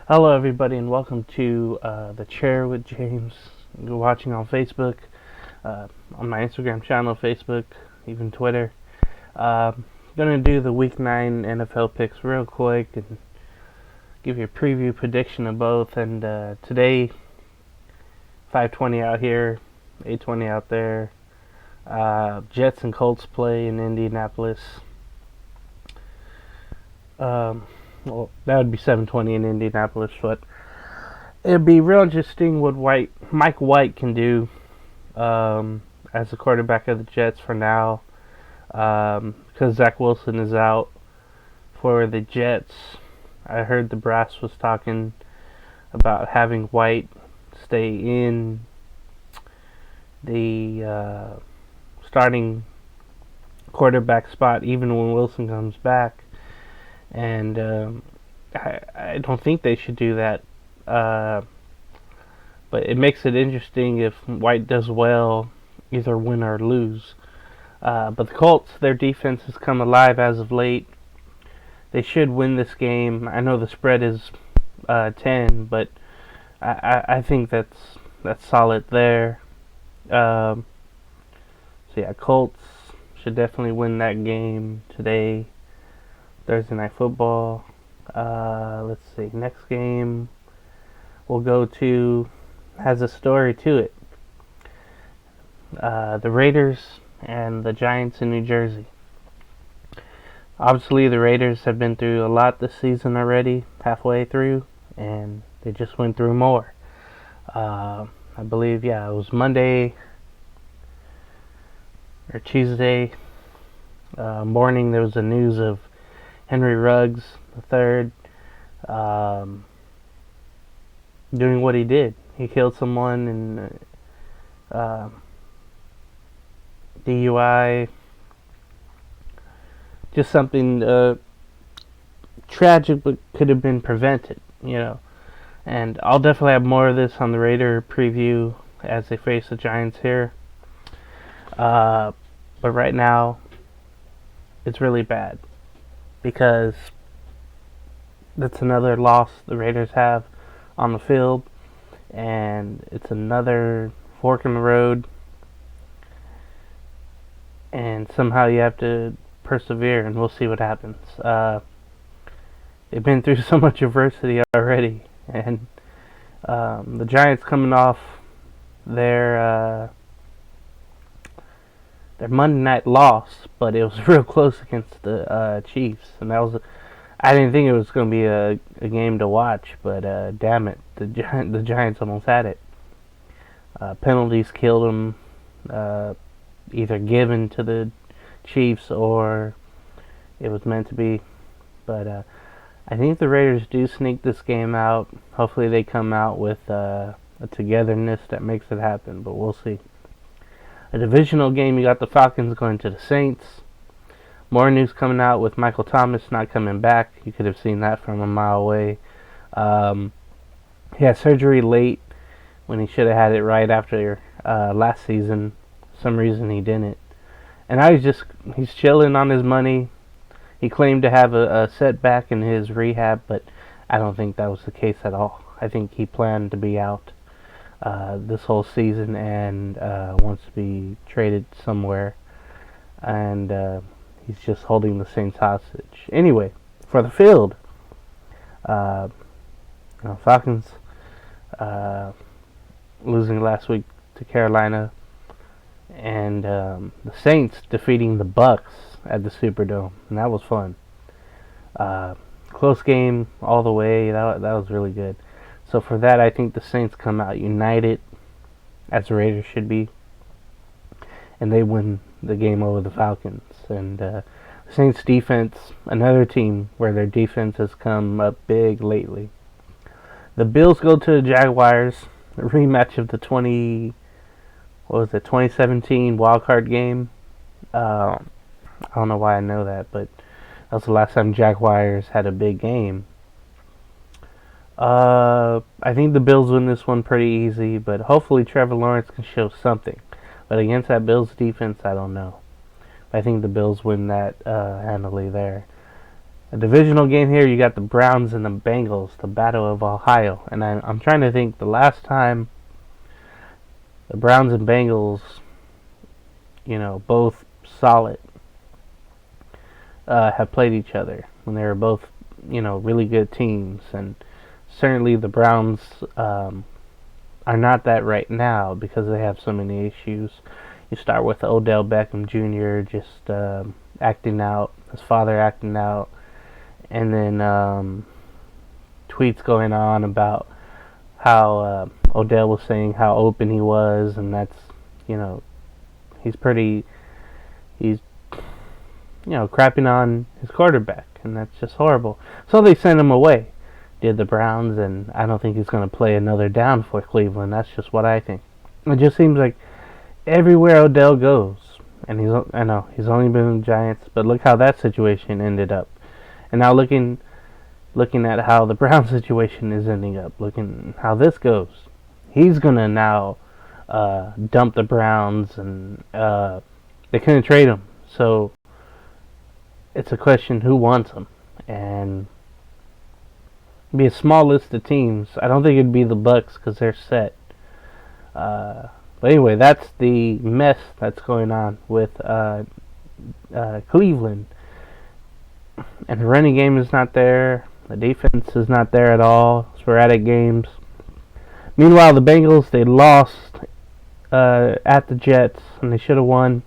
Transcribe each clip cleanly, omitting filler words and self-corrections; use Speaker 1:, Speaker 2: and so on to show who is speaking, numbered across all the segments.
Speaker 1: Hello, everybody, and welcome to The Chair with James. You're watching on Facebook, on my Instagram channel, Facebook, even Twitter. Gonna do the Week 9 NFL picks real quick and give you a preview prediction of both. And today, 5:20 out here, 8:20 out there. Jets and Colts play in Indianapolis. Well, that would be 7:20 in Indianapolis, but it'd be real interesting what Mike White can do as the quarterback of the Jets for now, because Zach Wilson is out for the Jets. I heard the brass was talking about having White stay in the starting quarterback spot even when Wilson comes back. And I don't think they should do that. But it makes it interesting if White does well, either win or lose. But the Colts, their defense has come alive as of late. They should win this game. I know the spread is 10, but I think that's solid there. So yeah, Colts should definitely win that game today. Thursday Night Football. Let's see. Next game we'll go to has a story to it. The Raiders and the Giants in New Jersey. Obviously, the Raiders have been through a lot this season already, halfway through, and they just went through more. I believe, it was Monday or Tuesday morning. There was the news of Henry Ruggs III doing what he did. He killed someone in DUI. Just something tragic, but could have been prevented, And I'll definitely have more of this on the Raider preview as they face the Giants here. But right now, it's really bad, because that's another loss the Raiders have on the field, and it's another fork in the road, and somehow you have to persevere, and we'll see what happens. They've been through so much adversity already, and the Giants coming off their Monday night loss, but it was real close against the Chiefs, and I didn't think it was going to be a game to watch, but damn it, the Giants almost had it. Penalties killed them, either given to the Chiefs or it was meant to be. But I think the Raiders do sneak this game out. Hopefully they come out with a togetherness that makes it happen, but we'll see. A divisional game, you got the Falcons going to the Saints. More news coming out with Michael Thomas not coming back. You could have seen that from a mile away. He had surgery late when he should have had it right after last season. For some reason he didn't. And now he's chilling on his money. He claimed to have a setback in his rehab, but I don't think that was the case at all. I think he planned to be out this whole season and wants to be traded somewhere. And he's just holding the Saints hostage. Anyway, for the field, Falcons losing last week to Carolina, and the Saints defeating the Bucks at the Superdome, and that was fun. Close game all the way. That was really good. So for that, I think the Saints come out united, as the Raiders should be, and they win the game over the Falcons. And the Saints defense, another team where their defense has come up big lately. The Bills go to the Jaguars, a rematch of the 2017 wild card game. I don't know why I know that, but that was the last time Jaguars had a big game. I think the Bills win this one pretty easy, but hopefully Trevor Lawrence can show something. But against that Bills defense, I don't know. I think the Bills win that handily there. A divisional game here, you got the Browns and the Bengals, the Battle of Ohio. And I'm trying to think the last time the Browns and Bengals, both solid, have played each other when they were both, really good teams. And certainly the Browns are not that right now because they have so many issues. You start with Odell Beckham Jr. just acting out, his father acting out, and then tweets going on about how Odell was saying how open he was, and that's, he's crapping on his quarterback, and that's just horrible. So they sent him away, did the Browns, and I don't think he's going to play another down for Cleveland. That's just what I think. It just seems like everywhere Odell goes, and I know he's only been in the Giants, but look how that situation ended up. And now looking at how the Brown situation is ending up, looking how this goes, he's gonna now dump the Browns, and they couldn't trade him. So it's a question who wants him, and it'd be a small list of teams. I don't think it'd be the Bucks because they're set. But anyway, that's the mess that's going on with Cleveland. And the running game is not there. The defense is not there at all. Sporadic games. Meanwhile, the Bengals, they lost at the Jets, and they should have won.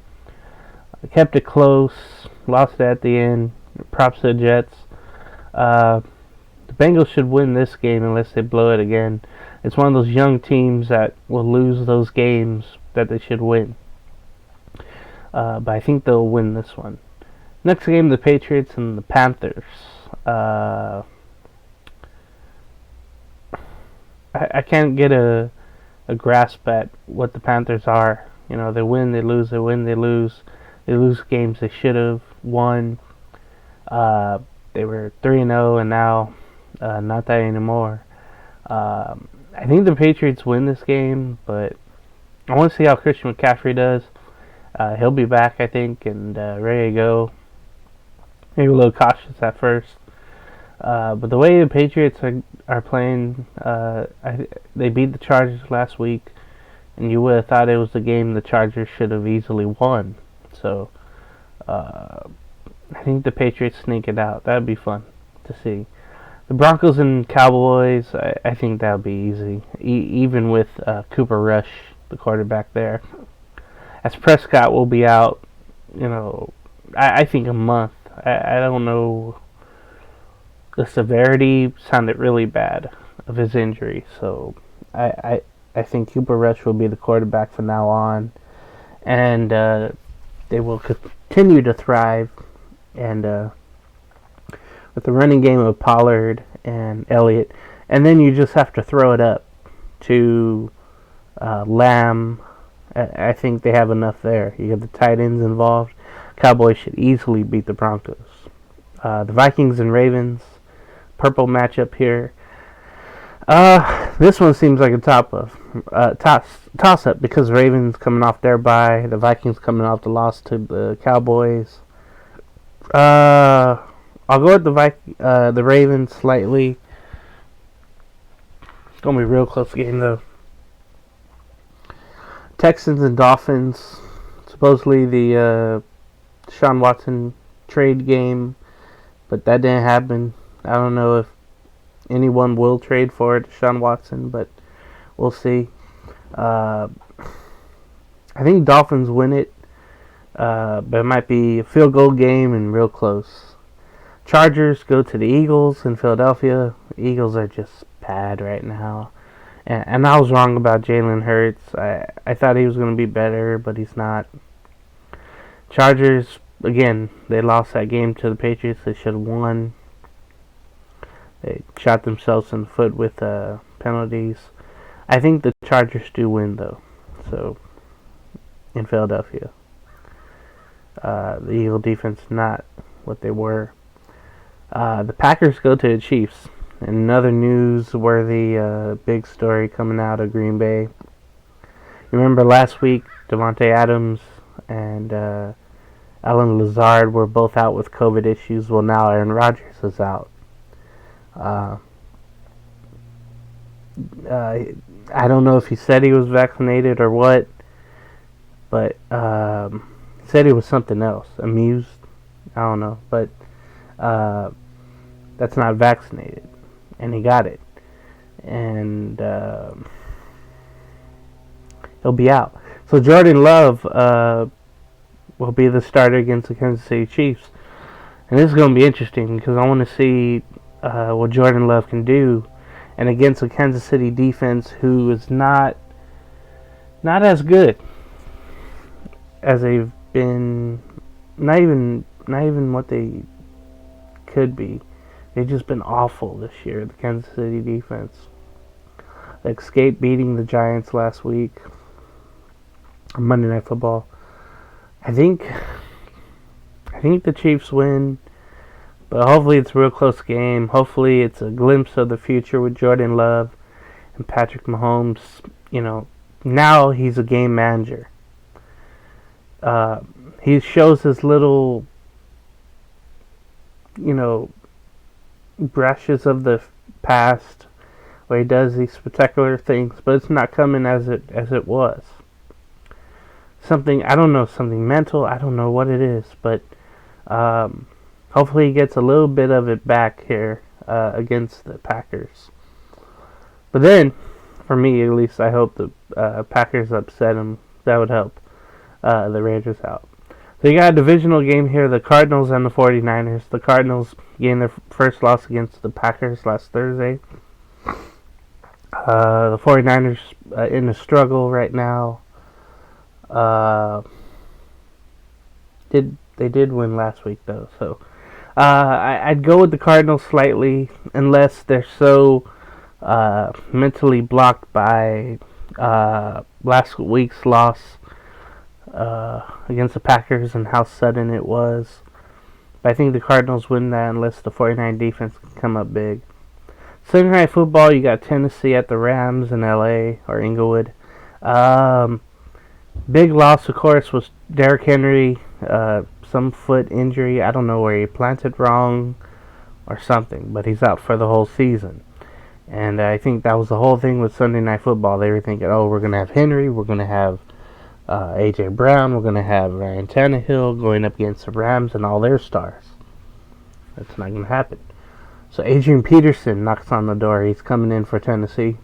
Speaker 1: They kept it close. Lost it at the end. Props to the Jets. The Bengals should win this game unless they blow it again. It's one of those young teams that will lose those games that they should win. But I think they'll win this one. Next game, the Patriots and the Panthers. I can't get a grasp at what the Panthers are. They win, they lose, they win, they lose. They lose games they should have won. They were 3-0, and now not that anymore. I think the Patriots win this game, but I want to see how Christian McCaffrey does. He'll be back, I think, and ready to go. Maybe a little cautious at first. But the way the Patriots are playing, they beat the Chargers last week, and you would have thought it was the game the Chargers should have easily won. So, I think the Patriots sneak it out. That would be fun to see. The Broncos and Cowboys, I think that would be easy. Even with Cooper Rush, the quarterback there. As Prescott will be out, I think a month. I don't know. The severity sounded really bad of his injury, so I think Cooper Rush will be the quarterback from now on, and they will continue to thrive, and with the running game of Pollard and Elliott, and then you just have to throw it up to Lamb. I think they have enough there. You have the tight ends involved. Cowboys should easily beat the Broncos. The Vikings and Ravens, purple matchup here. This one seems like a toss-up because Ravens coming off their bye, the Vikings coming off the loss to the Cowboys. I'll go with the Ravens slightly. It's gonna be a real close game though. Texans and Dolphins, supposedly the Deshaun Watson trade game, but that didn't happen. I don't know if anyone will trade for Deshaun Watson, but we'll see. I think Dolphins win it, but it might be a field goal game and real close. Chargers go to the Eagles in Philadelphia. The Eagles are just bad right now. And I was wrong about Jalen Hurts. I thought he was going to be better, but he's not. Chargers, again, they lost that game to the Patriots. They should have won. They shot themselves in the foot with penalties. I think the Chargers do win, though. So, in Philadelphia. The Eagle defense not what they were. The Packers go to the Chiefs. Another newsworthy big story coming out of Green Bay. You remember last week, Devontae Adams and Allen Lazard were both out with COVID issues. Well, now Aaron Rodgers is out. Uh, I don't know if he said he was vaccinated or what, but he said he was something else. Amused. I don't know. But that's not vaccinated. And he got it. And he'll be out. So Jordan Love will be the starter against the Kansas City Chiefs. And this is going to be interesting because I want to see what Jordan Love can do. And against a Kansas City defense who is not as good as they've been, not even what they could be. They've just been awful this year, the Kansas City defense. They escaped beating the Giants last week on Monday Night Football. I think the Chiefs win, but hopefully it's a real close game. Hopefully it's a glimpse of the future with Jordan Love and Patrick Mahomes. You know, now he's a game manager. He shows his little, brushes of the past where he does these spectacular things, but it's not coming as it was. Something, I don't know, something mental, I don't know what it is, but hopefully he gets a little bit of it back here against the Packers. But then, for me at least, I hope the Packers upset him. That would help the Raiders out. So you got a divisional game here, the Cardinals and the 49ers. The Cardinals gained their first loss against the Packers last Thursday. The 49ers in a struggle right now. They did win last week though, so I'd go with the Cardinals slightly, unless they're so mentally blocked by last week's loss against the Packers and how sudden it was. But I think the Cardinals win that unless the 49 defense can come up big. Sunday Night Football, you got Tennessee at the Rams in LA or Inglewood. Big loss, of course, was Derrick Henry. Some foot injury. I don't know where he planted wrong or something, but he's out for the whole season. And I think that was the whole thing with Sunday Night Football. They were thinking, oh, we're going to have Henry, we're going to have A.J. Brown, we're going to have Ryan Tannehill going up against the Rams and all their stars. That's not going to happen. So Adrian Peterson knocks on the door. He's coming in for Tennessee.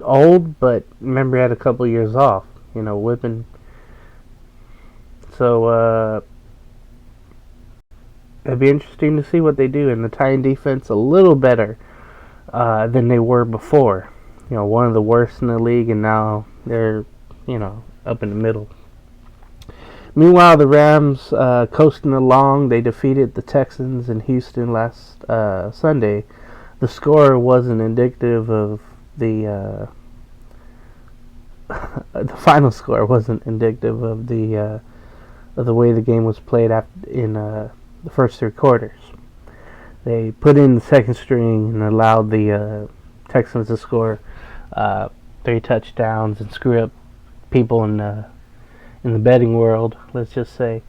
Speaker 1: Old, but remember he had a couple years off, whipping. So it'd be interesting to see what they do. And the Titan defense a little better than they were before. One of the worst in the league, and now they're, up in the middle. Meanwhile, the Rams coasting along. They defeated the Texans in Houston last Sunday. The score wasn't indicative of the final score wasn't indicative of the way the game was played in the first three quarters. They put in the second string and allowed the Texans to score 3 touchdowns and screw up people in the betting world, let's just say.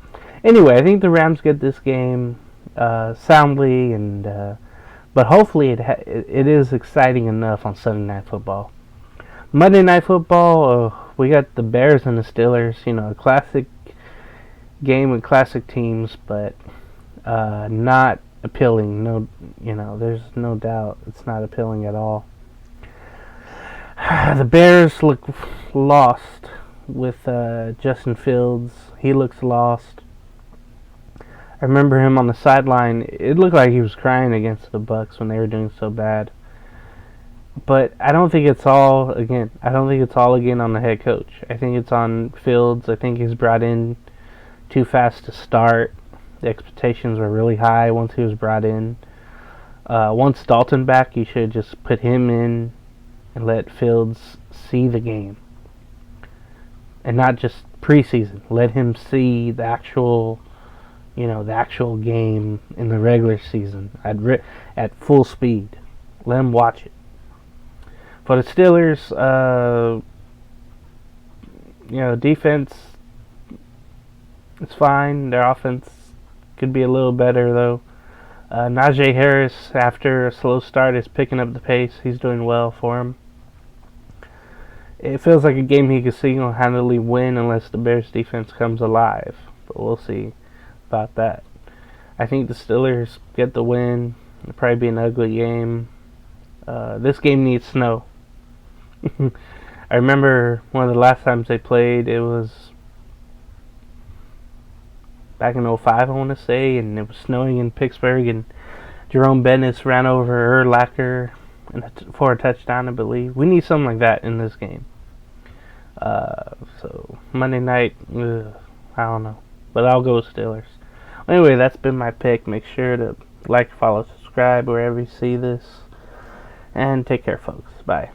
Speaker 1: Anyway, I think the Rams get this game soundly, and but hopefully it is exciting enough on Sunday Night Football. Monday Night Football, we got the Bears and the Steelers. A classic game with classic teams, but not appealing. No, there's no doubt it's not appealing at all. The Bears look lost with Justin Fields. He looks lost. I remember him on the sideline. It looked like he was crying against the Bucs when they were doing so bad. But I don't think it's all again on the head coach. I think it's on Fields. I think he's brought in too fast to start. The expectations were really high once he was brought in. Once Dalton back, you should just put him in and let Fields see the game. And not just preseason. Let him see the actual game in the regular season at full speed. Let him watch it. For the Steelers, defense, It's fine. Their offense could be a little better, though. Najee Harris, after a slow start, is picking up the pace. He's doing well for him. It feels like a game he could single-handedly win unless the Bears defense comes alive. But we'll see about that. I think the Steelers get the win. It'll probably be an ugly game. This game needs snow. I remember one of the last times they played, it was back in '05, I want to say, and it was snowing in Pittsburgh, and Jerome Bettis ran over Urlacher for a touchdown, I believe. We need something like that in this game. So Monday night, I don't know, but I'll go with Steelers. Anyway, that's been my pick. Make sure to like, follow, subscribe wherever you see this, and take care, folks. Bye.